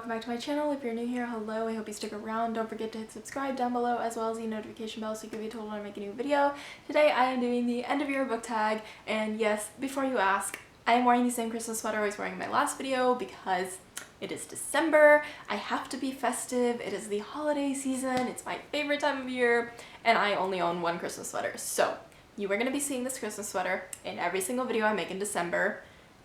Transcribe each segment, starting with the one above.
welcome back to my channel. If you're new here, hello, I hope you stick around. Don't forget to hit subscribe down below as well as the notification bell so you can be told when I make a new video. Today I am doing the end of year book tag, and yes, before you ask, I am wearing the same Christmas sweater I was wearing in my last video because it is December. I have to be festive. It is the holiday season. It's my favorite time of year, and I only own one Christmas sweater. So you are going to be seeing this Christmas sweater in every single video I make in December,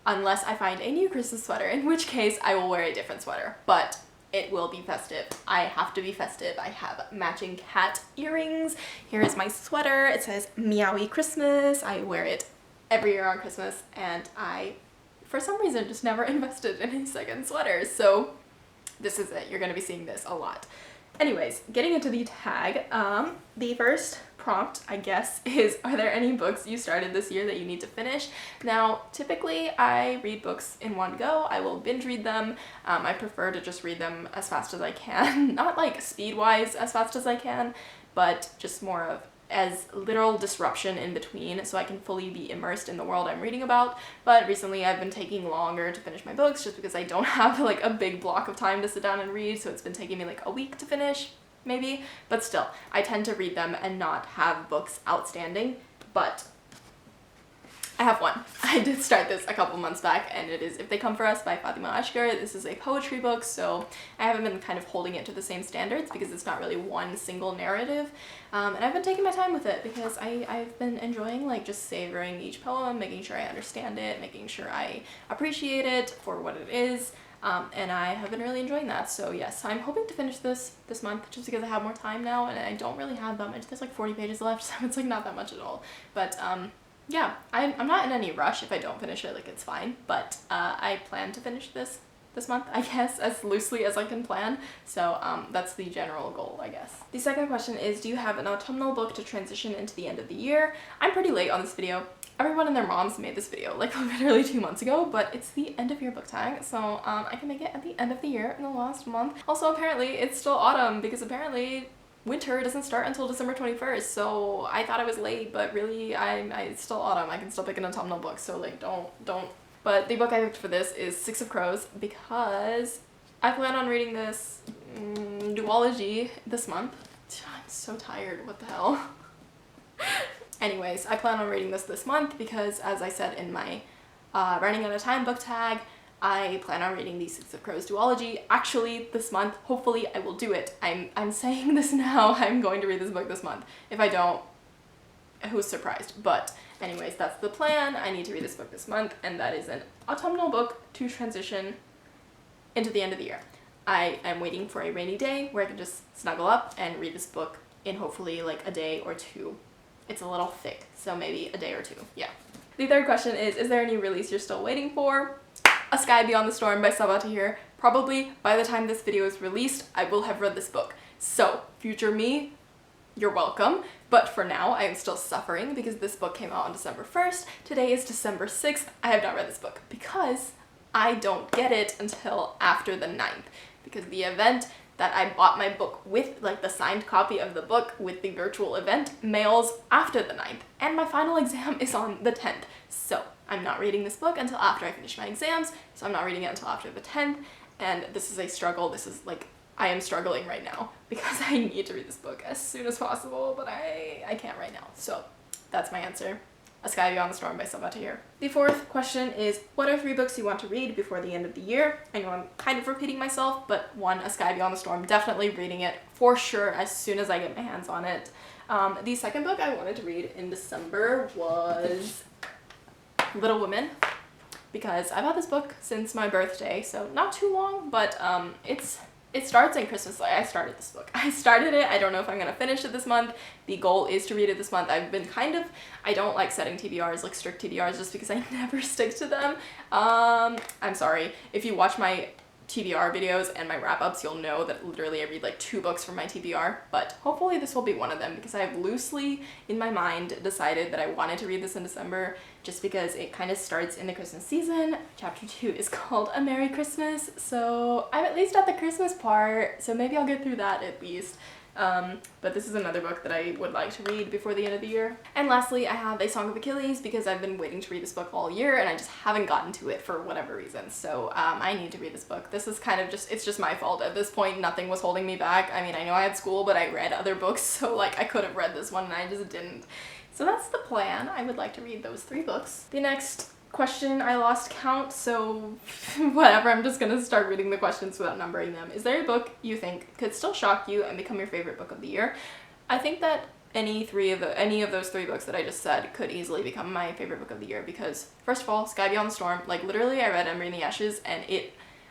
unless I find a new Christmas sweater, in which case I will wear a different sweater, but it will be festive. I have to be festive. I have matching cat earrings. Here is my sweater. It says Meowie Christmas. I wear it every year on Christmas, and I, for some reason, just never invested in a second sweater, so this is it. You're going to be seeing this a lot. Anyways, getting into the tag, the first prompt, I guess, is, are there any books you started this year that you need to finish? Now, typically I read books in one go. I will binge read them. I prefer to just read them as fast as I can. Not like speed-wise as fast as I can, but just more of as literal disruption in between so I can fully be immersed in the world I'm reading about. But recently I've been taking longer to finish my books just because I don't have like a big block of time to sit down and read, so it's been taking me like a week to finish, maybe. But still, I tend to read them and not have books outstanding, but I have one. I did start this a couple months back, and it is If They Come For Us by Fatima Ashgar. This is a poetry book, so I haven't been kind of holding it to the same standards because it's not really one single narrative. And I've been taking my time with it because I've been enjoying like just savoring each poem, making sure I understand it, making sure I appreciate it for what it is. And I have been really enjoying that. So yes, I'm hoping to finish this month just because I have more time now, and I don't really have that much. There's like 40 pages left, so it's like not that much at all. But yeah, I'm not in any rush. If I don't finish it, like, it's fine, but I plan to finish this month, I guess, as loosely as I can plan, so that's the general goal, I guess. The second question is, do you have an autumnal book to transition into the end of the year? I'm pretty late on this video. Everyone and their moms made this video like literally 2 months ago, but it's the end of year book tag, so I can make it at the end of the year in the last month. Also, apparently it's still autumn because apparently winter doesn't start until December 21st, so I thought I was late, but really it's still autumn. I can still pick an autumnal book, so like don't. But the book I picked for this is Six of Crows because I plan on reading this duology this month. I'm so tired, what the hell. Anyways, I plan on reading this month because, as I said in my running out of time book tag, I plan on reading the Six of Crows duology actually this month. Hopefully I will do it. I'm saying this now. I'm going to read this book this month. If I don't, who's surprised? But anyways, that's the plan. I need to read this book this month, and that is an autumnal book to transition into the end of the year. I am waiting for a rainy day where I can just snuggle up and read this book in hopefully like a day or two. It's a little thick, so maybe a day or two, yeah. The third question is there any release you're still waiting for? A Sky Beyond the Storm by Sabatahir. Probably by the time this video is released, I will have read this book. So, future me, you're welcome. But for now, I am still suffering because this book came out on December 1st. Today is December 6th. I have not read this book because I don't get it until after the 9th. Because the event that I bought my book with, like the signed copy of the book with the virtual event, mails after the 9th. And my final exam is on the 10th. So I'm not reading this book until after I finish my exams, so I'm not reading it until after the 10th, and this is a struggle. This is like, I am struggling right now because I need to read this book as soon as possible, but I can't right now. So that's my answer. A Sky Beyond the Storm by Sabatahir. The fourth question is, what are 3 books you want to read before the end of the year? I know I'm kind of repeating myself, but one, A Sky Beyond the Storm, definitely reading it for sure as soon as I get my hands on it. The second book I wanted to read in December was Little Women, because I've had this book since my birthday, so not too long, but it starts in Christmas. Like, I started this book. I started it. I don't know if I'm gonna finish it this month. The goal is to read it this month. I've been I don't like setting TBRs, like strict TBRs, just because I never stick to them. I'm sorry. If you watch my TBR videos and my wrap-ups, you'll know that literally I read like 2 books from my TBR, but hopefully this will be one of them because I have loosely in my mind decided that I wanted to read this in December just because it kind of starts in the Christmas season. Chapter 2 is called A Merry Christmas, so I'm at least at the Christmas part, so maybe I'll get through that at least. But this is another book that I would like to read before the end of the year. And lastly, I have A Song of Achilles because I've been waiting to read this book all year and I just haven't gotten to it for whatever reason. So I need to read this book. This is kind of it's just my fault at this point. Nothing was holding me back. I mean, I know I had school, but I read other books, so like I could have read this one and I just didn't. So that's the plan. I would like to read those 3 books. The next question, I lost count, so whatever, I'm just gonna start reading the questions without numbering them. Is there a book you think could still shock you and become your favorite book of the year? I think that any of those 3 books that I just said could easily become my favorite book of the year because, first of all, Sky Beyond the Storm, like literally I read Ember in the Ashes and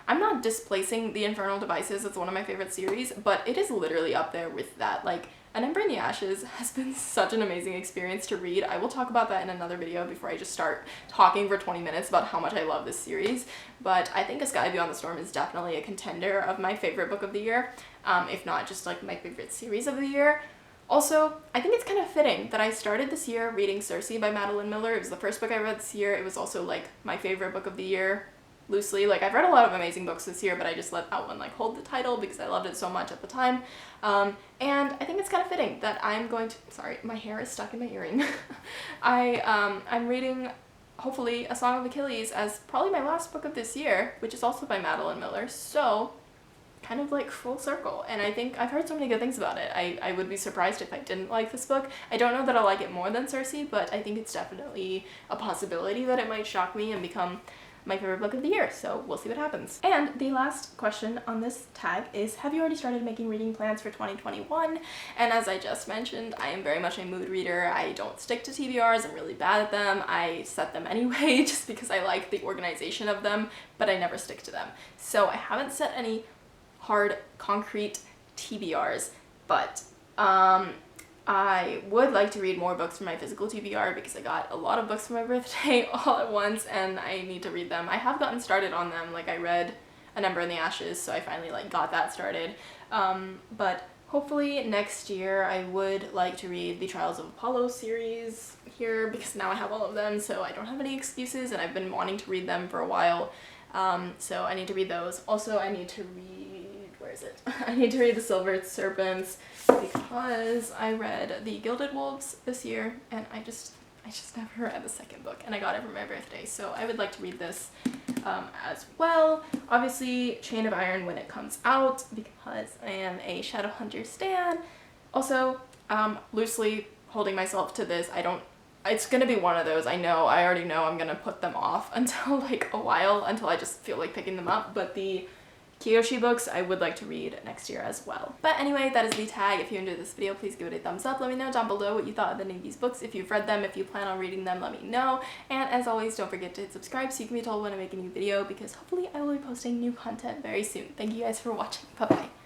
I'm not displacing The Infernal Devices, it's one of my favorite series, but it is literally up there with that. Like, An Ember in the Ashes has been such an amazing experience to read. I will talk about that in another video before I just start talking for 20 minutes about how much I love this series, but I think A Sky Beyond the Storm is definitely a contender of my favorite book of the year, if not just like my favorite series of the year. Also, I think it's kind of fitting that I started this year reading Circe by Madeline Miller. It was the first book I read this year. It was also like my favorite book of the year. Loosely, like I've read a lot of amazing books this year, but I just let that one like hold the title because I loved it so much at the time. And I think it's kind of fitting that I'm going to, sorry, my hair is stuck in my earring. I'm reading, hopefully, A Song of Achilles as probably my last book of this year, which is also by Madeline Miller, so kind of like full circle. And I think I've heard so many good things about it. I would be surprised if I didn't like this book. I don't know that I'll like it more than Circe, but I think it's definitely a possibility that it might shock me and become my favorite book of the year, so we'll see what happens. And the last question on this tag is, have you already started making reading plans for 2021? And as I just mentioned, I am very much a mood reader. I don't stick to TBRs, I'm really bad at them. I set them anyway just because I like the organization of them, but I never stick to them. So I haven't set any hard, concrete TBRs, but I would like to read more books from my physical TBR because I got a lot of books for my birthday all at once and I need to read them. I have gotten started on them, like I read An Ember in the Ashes, so I finally like got that started. But hopefully next year I would like to read the Trials of Apollo series here because now I have all of them, so I don't have any excuses and I've been wanting to read them for a while. So I need to read those. Also, I need to read, where is it? I need to read The Silver Serpents because I read The Gilded Wolves this year and I just never read the second book and I got it for my birthday, so I would like to read this as well. Obviously Chain of Iron when it comes out because I am a Shadowhunter stan. Also, loosely holding myself to this, it's gonna be one of those, I already know I'm gonna put them off until like a while, until I just feel like picking them up, but the Kiyoshi books I would like to read next year as well. But anyway, that is the tag. If you enjoyed this video, please give it a thumbs up. Let me know down below what you thought of any of these books. If you've read them, if you plan on reading them, let me know. And as always, don't forget to hit subscribe so you can be told when I make a new video because hopefully I will be posting new content very soon. Thank you guys for watching. Bye bye.